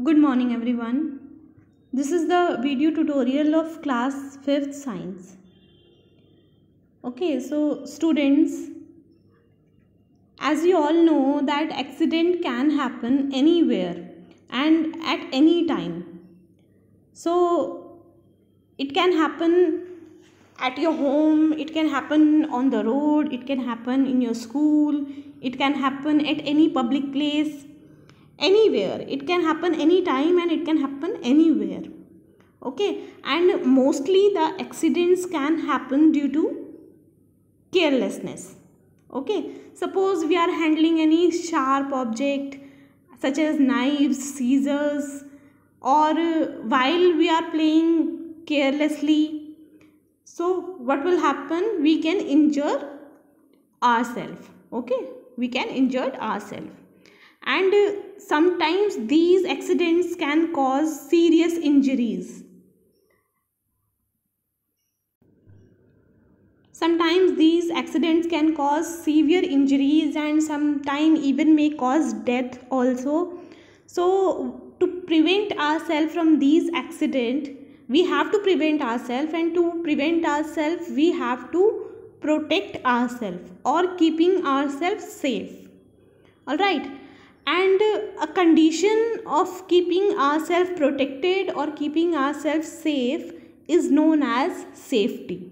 Good morning everyone. This is the video tutorial of class 5th science. Okay, so students, as you all know that accident can happen anywhere and at any time. So it can happen at your home, it can happen on the road, it can happen in your school, it can happen at any public place, anywhere. It can happen anytime and it can happen anywhere. Okay, and mostly the accidents can happen due to carelessness. Okay, suppose we are handling any sharp object such as knives, scissors, or while we are playing carelessly, so what will happen? We can injure ourselves. Okay, we can injure ourselves, and sometimes these accidents can cause serious injuries. Sometimes these accidents can cause severe injuries and sometimes even may cause death also. So to prevent ourselves from these accidents, we have to prevent ourselves, and to prevent ourselves we have to protect ourselves or keeping ourselves safe. Alright, and a condition of keeping ourselves protected or keeping ourselves safe is known as safety.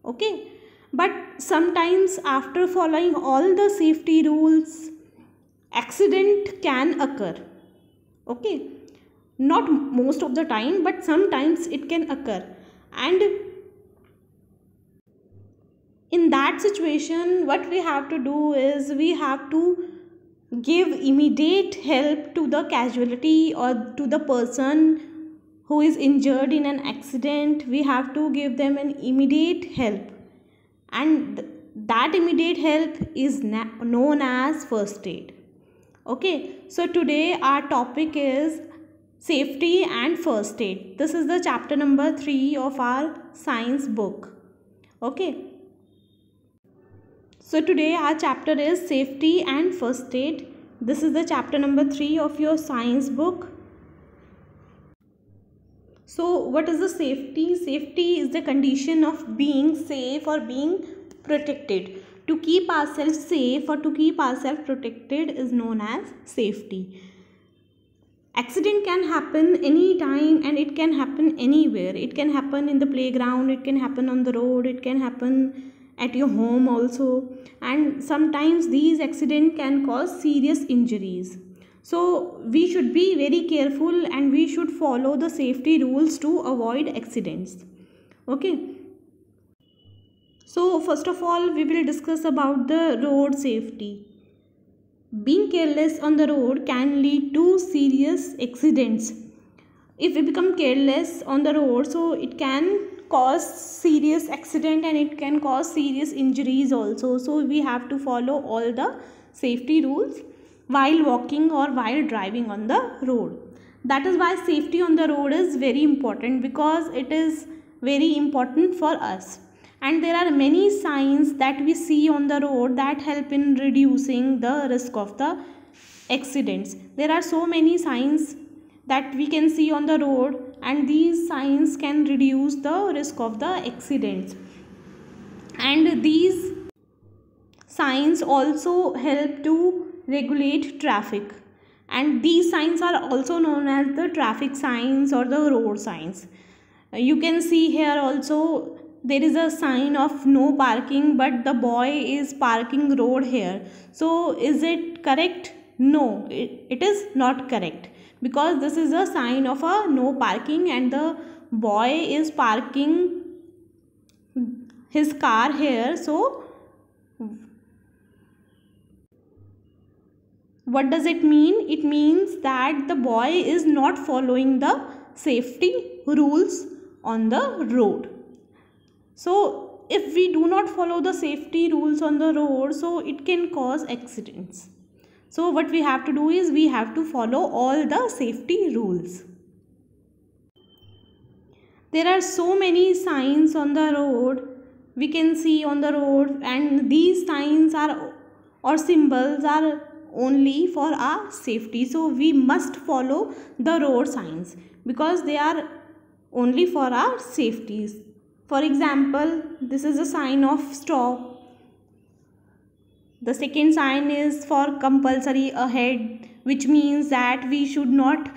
Okay, but sometimes after following all the safety rules, accident can occur. Okay, not most of the time, but sometimes it can occur, and in that situation what we have to do is we have to give immediate help to the casualty or to the person who is injured in an accident. We have to give them an immediate help, and that immediate help is known as first aid. Okay, so today our topic is safety and first aid. This is the chapter number 3 of our science book. Okay, so today our chapter is safety and first aid. This is the chapter number 3 of your science book. So what is the safety? Safety is the condition of being safe or being protected. To keep ourselves safe or to keep ourselves protected is known as safety. Accident can happen anytime and it can happen anywhere. It can happen in the playground, it can happen on the road, it can happen at your home also. And sometimes these accidents can cause serious injuries. So we should be very careful and we should follow the safety rules to avoid accidents. Okay. So first of all, we will discuss about the road safety. Being careless on the road can lead to serious accidents. If we become careless on the road, so it can cause serious accident and it can cause serious injuries also. So we have to follow all the safety rules while walking or while driving on the road. That is why safety on the road is very important, because it is very important for us. And there are many signs that we see on the road that help in reducing the risk of the accidents. There are so many signs that we can see on the road, and these signs can reduce the risk of the accidents. And these signs also help to regulate traffic, and these signs are also known as the traffic signs or the road signs. You can see here also there is a sign of no parking, but the boy is parking road here. So is it correct? No, it is not correct, because this is a sign of a no parking and the boy is parking his car here. So what does it mean? It means that the boy is not following the safety rules on the road. So if we do not follow the safety rules on the road, so it can cause accidents. So what we have to do is we have to follow all the safety rules. There are so many signs on the road we can see on the road, and these signs are or symbols are only for our safety. So we must follow the road signs because they are only for our safeties. For example, this is a sign of stop. The second sign is for compulsory ahead, which means that we should not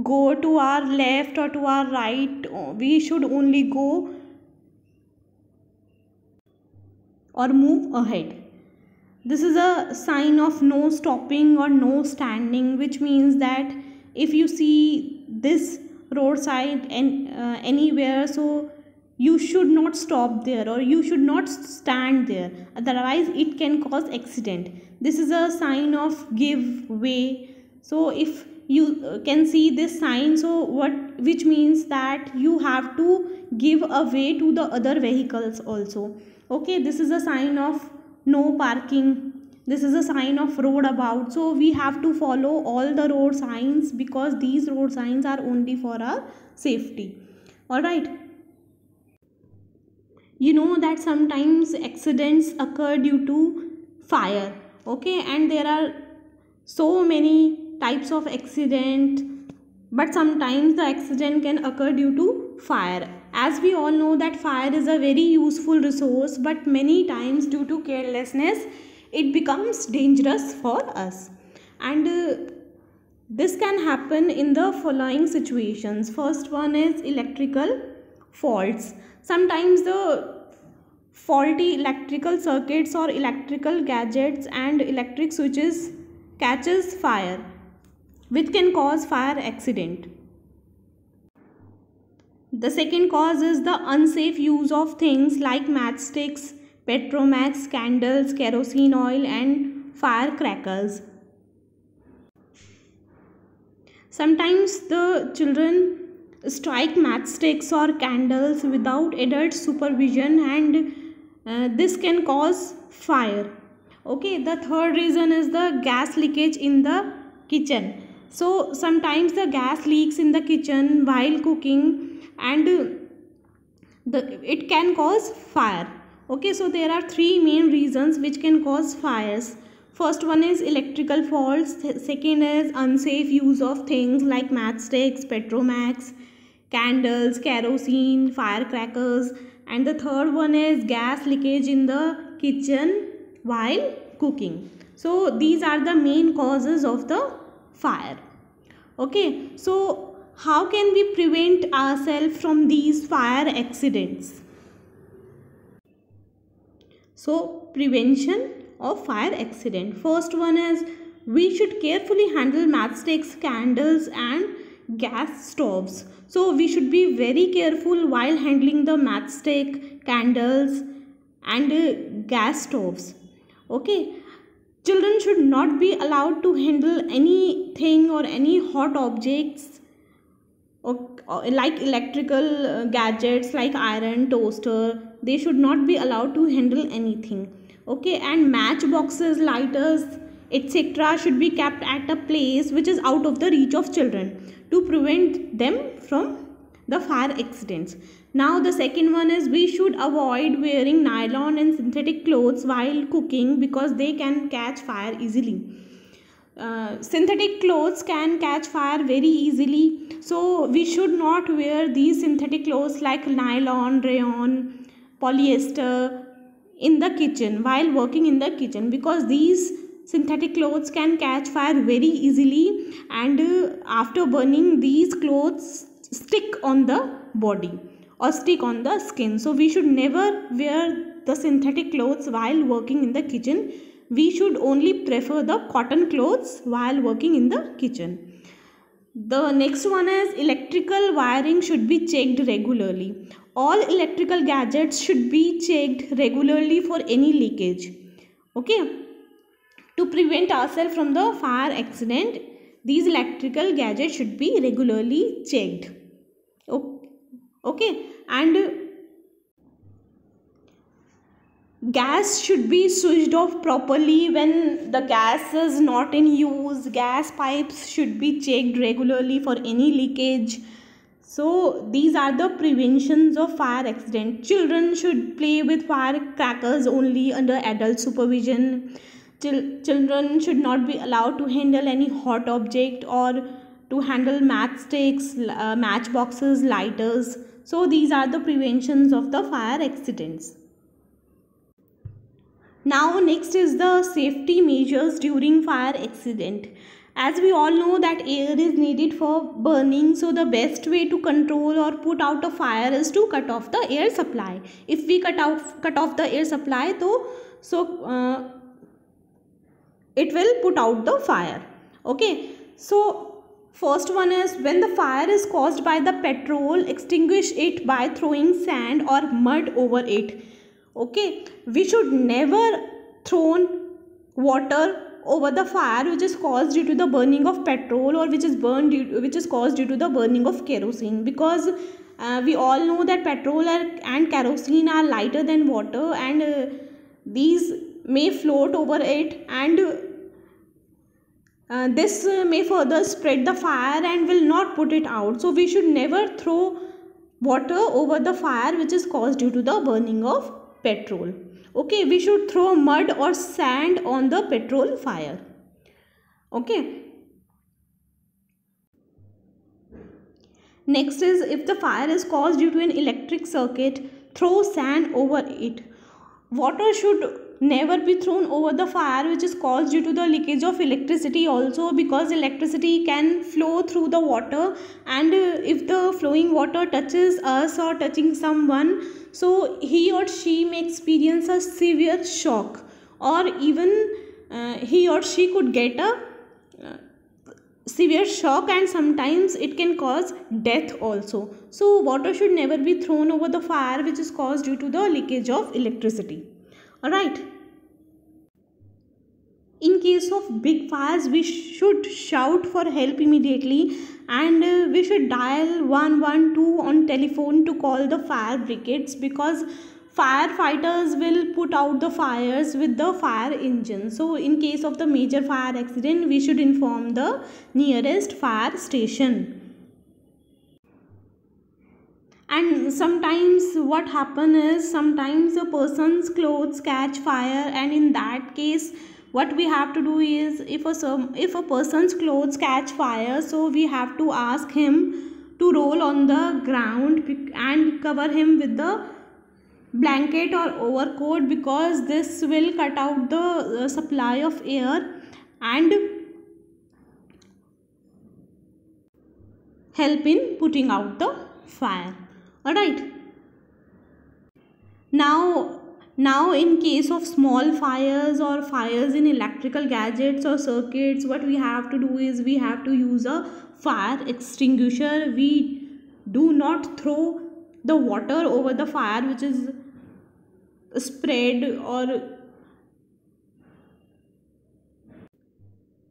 go to our left or to our right. We should only go or move ahead. This is a sign of no stopping or no standing, which means that if you see this roadside and anywhere, so you should not stop there or you should not stand there, otherwise it can cause accident. This is a sign of give way. So if you can see this sign, so which means that you have to give a way to the other vehicles also. Okay, this is a sign of no parking. This is a sign of road about. So we have to follow all the road signs because these road signs are only for our safety. All right. You know that sometimes accidents occur due to fire. Okay, and there are so many types of accident, but sometimes the accident can occur due to fire. As we all know that fire is a very useful resource, but many times due to carelessness it becomes dangerous for us. And this can happen in the following situations. First one is electrical faults. Sometimes the faulty electrical circuits or electrical gadgets and electric switches catches fire, which can cause fire accident. The second cause is the unsafe use of things like matchsticks, petromax, candles, kerosene oil and firecrackers. Sometimes the children strike matchsticks or candles without adult supervision, and this can cause fire. Okay, the third reason is the gas leakage in the kitchen. So sometimes the gas leaks in the kitchen while cooking, and it can cause fire. Okay, so there are three main reasons which can cause fires. First one is electrical faults. Second is unsafe use of things like matchsticks, petromax, candles, kerosene, firecrackers, and the third one is gas leakage in the kitchen while cooking. So these are the main causes of the fire. Okay, so how can we prevent ourselves from these fire accidents? So prevention of fire accident. First one is we should carefully handle matchsticks, candles and gas stoves. So we should be very careful while handling the matchstick, candles and gas stoves. Okay, children should not be allowed to handle anything or any hot objects or like electrical gadgets like iron, toaster. They should not be allowed to handle anything. Okay, and matchboxes, lighters, etc. should be kept at a place which is out of the reach of children to prevent them from the fire accidents. Now the second one is we should avoid wearing nylon and synthetic clothes while cooking because they can catch fire easily. Synthetic clothes can catch fire very easily, so we should not wear these synthetic clothes like nylon, rayon, polyester in the kitchen while working in the kitchen, because these synthetic clothes can catch fire very easily, and after burning these clothes stick on the body or stick on the skin. So we should never wear the synthetic clothes while working in the kitchen. We should only prefer the cotton clothes while working in the kitchen. The next one is electrical wiring should be checked regularly. All electrical gadgets should be checked regularly for any leakage. Okay, to prevent ourselves from the fire accident, these electrical gadgets should be regularly checked. Okay, and gas should be switched off properly when the gas is not in use. Gas pipes should be checked regularly for any leakage. So these are the preventions of fire accident. Children should play with firecrackers only under adult supervision. Children should not be allowed to handle any hot object or to handle matchsticks, matchboxes, lighters. So these are the preventions of the fire accidents. Now next is the safety measures during fire accident. As we all know that air is needed for burning, so the best way to control or put out a fire is to cut off the air supply. If we cut off the air supply, it will put out the fire. Okay, so first one is, when the fire is caused by the petrol, extinguish it by throwing sand or mud over it. Okay, we should never throw water over the fire which is caused due to the burning of petrol, or which is caused due to the burning of kerosene, because we all know that petrol and kerosene are lighter than water, and these may float over it, and this may further spread the fire and will not put it out. So we should never throw water over the fire which is caused due to the burning of petrol. Okay, we should throw mud or sand on the petrol fire. Okay. Next is, if the fire is caused due to an electric circuit, throw sand over it. Water should never be thrown over the fire which is caused due to the leakage of electricity also, because electricity can flow through the water, and if the flowing water touches us or touching someone, so he or she may experience a severe shock, or even he or she could get a severe shock, and sometimes it can cause death also. So water should never be thrown over the fire which is caused due to the leakage of electricity. Alright. In case of big fires, we should shout for help immediately, and we should dial 112 on telephone to call the fire brigades, because firefighters will put out the fires with the fire engine. So in case of the major fire accident, we should inform the nearest fire station. And sometimes what happen is, sometimes a person's clothes catch fire, and in that case what we have to do is, if a person's clothes catch fire, so we have to ask him to roll on the ground and cover him with the blanket or overcoat, because this will cut out the supply of air and help in putting out the fire. Alright. Now in case of small fires or fires in electrical gadgets or circuits, what we have to do is, we have to use a fire extinguisher. We do not throw the water over the fire which is spread or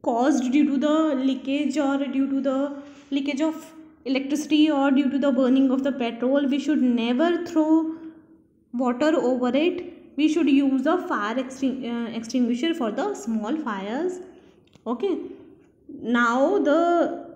caused due to the leakage, or due to the leakage of electricity, or due to the burning of the petrol. We should never throw water over it. We should use a fire extinguisher for the small fires. Okay. Now the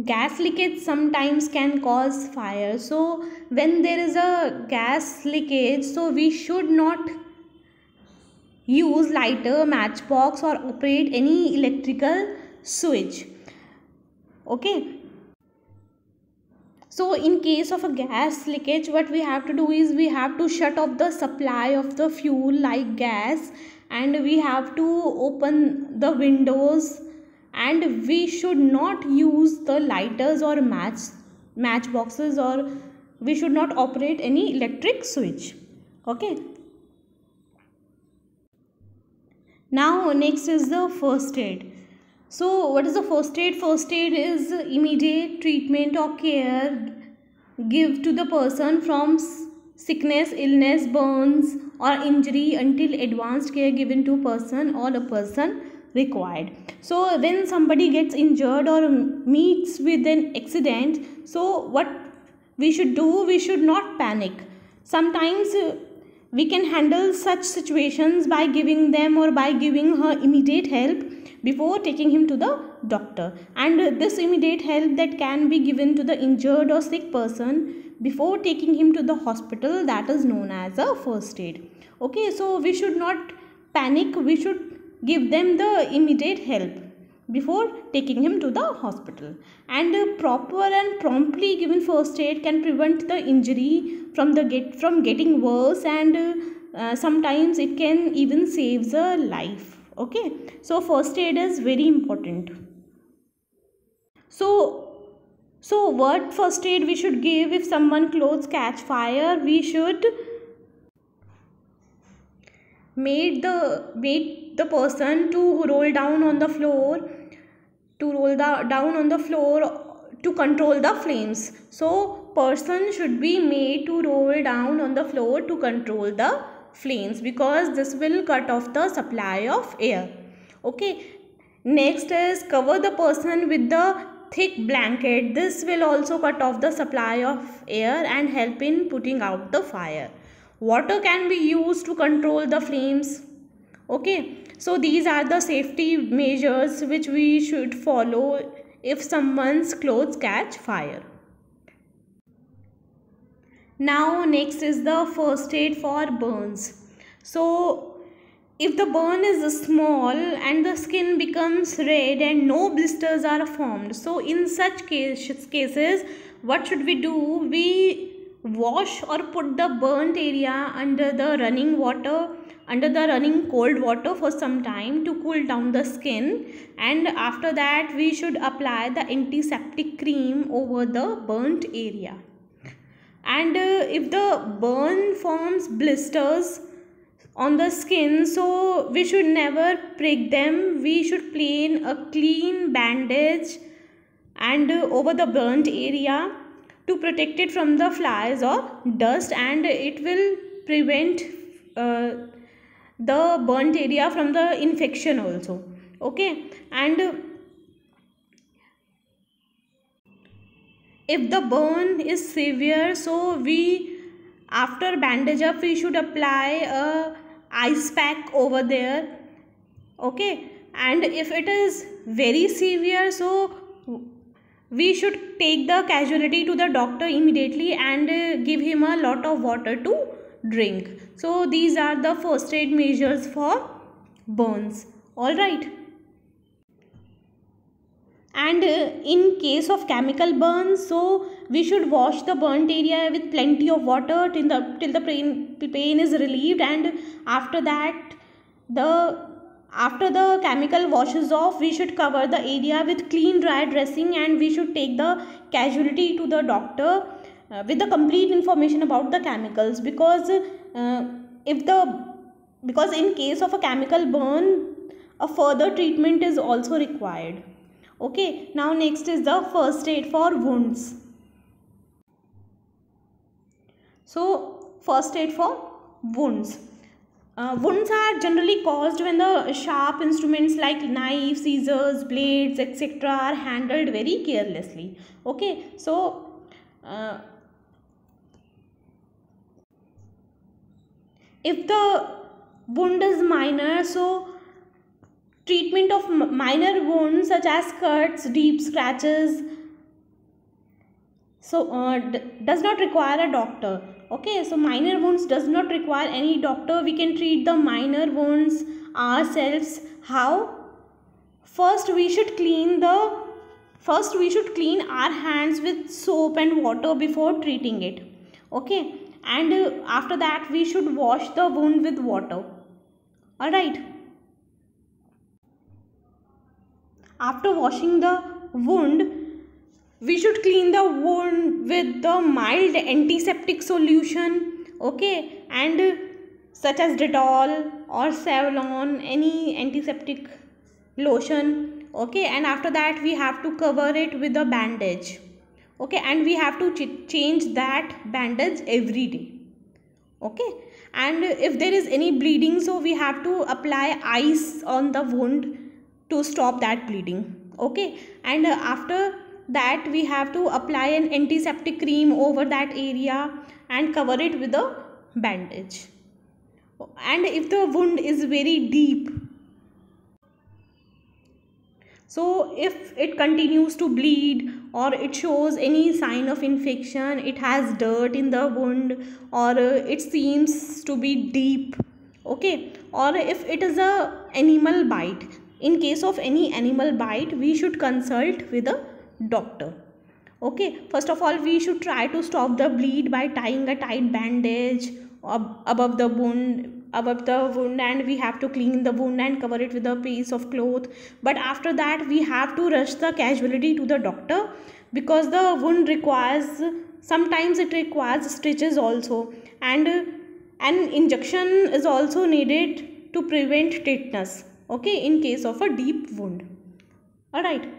gas leakage sometimes can cause fire. So when there is a gas leakage, so we should not use lighter, matchbox, or operate any electrical switch. Okay. So in case of a gas leakage, what we have to do is, we have to shut off the supply of the fuel like gas, and we have to open the windows, and we should not use the lighters or matchboxes, or we should not operate any electric switch. Okay. Now next is the first aid. So what is the first aid? First aid is immediate treatment or care give to the person from sickness, illness, burns, or injury until advanced care given to person or a person required. So when somebody gets injured or meets with an accident, so what we should do, we should not panic. Sometimes we can handle such situations by giving them or by giving her immediate help, before taking him to the doctor. And this immediate help that can be given to the injured or sick person before taking him to the hospital, that is known as a first aid. Okay, so we should not panic, we should give them the immediate help before taking him to the hospital. And proper and promptly given first aid can prevent the injury from getting worse, and sometimes it can even save the life. Okay, so first aid is very important. So what first aid we should give if someone clothes catch fire? We should make the person to roll down on the floor, down on the floor to control the flames. So person should be made to roll down on the floor to control the flames, because this will cut off the supply of air. Okay, next is cover the person with the thick blanket. This will also cut off the supply of air and help in putting out the fire. Water can be used to control the flames. Okay, so these are the safety measures which we should follow if someone's clothes catch fire. Now next is the first aid for burns. So if the burn is small and the skin becomes red and no blisters are formed, so in such cases what should we do? We wash or put the burnt area under the running cold water for some time to cool down the skin, and after that we should apply the antiseptic cream over the burnt area. And if the burn forms blisters on the skin, so we should never prick them. We should place a clean bandage and over the burnt area to protect it from the flies or dust, and it will prevent the burnt area from the infection also. Okay, and if the burn is severe, so we, after bandage up, we should apply a ice pack over there. Okay, and if it is very severe, so we should take the casualty to the doctor immediately and give him a lot of water to drink. So these are the first aid measures for burns. All right. And in case of chemical burns, so we should wash the burnt area with plenty of water till the pain is relieved, and after that, after the chemical washes off, we should cover the area with clean dry dressing, and we should take the casualty to the doctor with the complete information about the chemicals, because in case of a chemical burn, a further treatment is also required. Okay, now next is the first aid for wounds. So first aid for wounds. Wounds are generally caused when the sharp instruments like knives, scissors, blades, etc. are handled very carelessly. Okay, so if the wound is minor, so treatment of minor wounds such as cuts, deep scratches, so does not require a doctor. Okay, so minor wounds does not require any doctor. We can treat the minor wounds ourselves. How? First we should clean our hands with soap and water before treating it. Okay, and after that we should wash the wound with water. All right. After washing the wound, we should clean the wound with the mild antiseptic solution. Okay, and such as Dettol or Savlon, any antiseptic lotion. Okay, and after that we have to cover it with a bandage. Okay, and we have to change that bandage every day. Okay, and if there is any bleeding, so we have to apply ice on the wound to stop that bleeding. Okay, and after that we have to apply an antiseptic cream over that area and cover it with a bandage. And if the wound is very deep, So if it continues to bleed, or it shows any sign of infection, it has dirt in the wound, or it seems to be deep, okay, or if it is a animal bite, in case of any animal bite, we should consult with a doctor. Okay, first of all, we should try to stop the bleed by tying a tight bandage above the wound, and we have to clean the wound and cover it with a piece of cloth. But after that, we have to rush the casualty to the doctor, because the wound requires, sometimes it requires stitches also, and an injection is also needed to prevent tetanus, okay, in case of a deep wound. All right.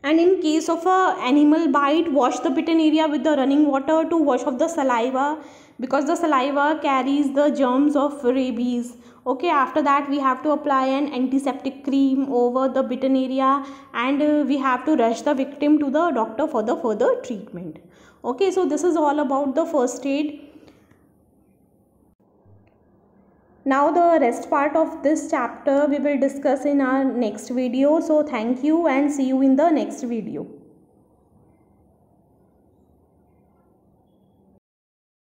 And in case of a animal bite, wash the bitten area with the running water to wash off the saliva, because the saliva carries the germs of rabies. Okay, after that we have to apply an antiseptic cream over the bitten area, and we have to rush the victim to the doctor for the further treatment. Okay, so this is all about the first aid. Now the rest part of this chapter we will discuss in our next video. So thank you and see you in the next video.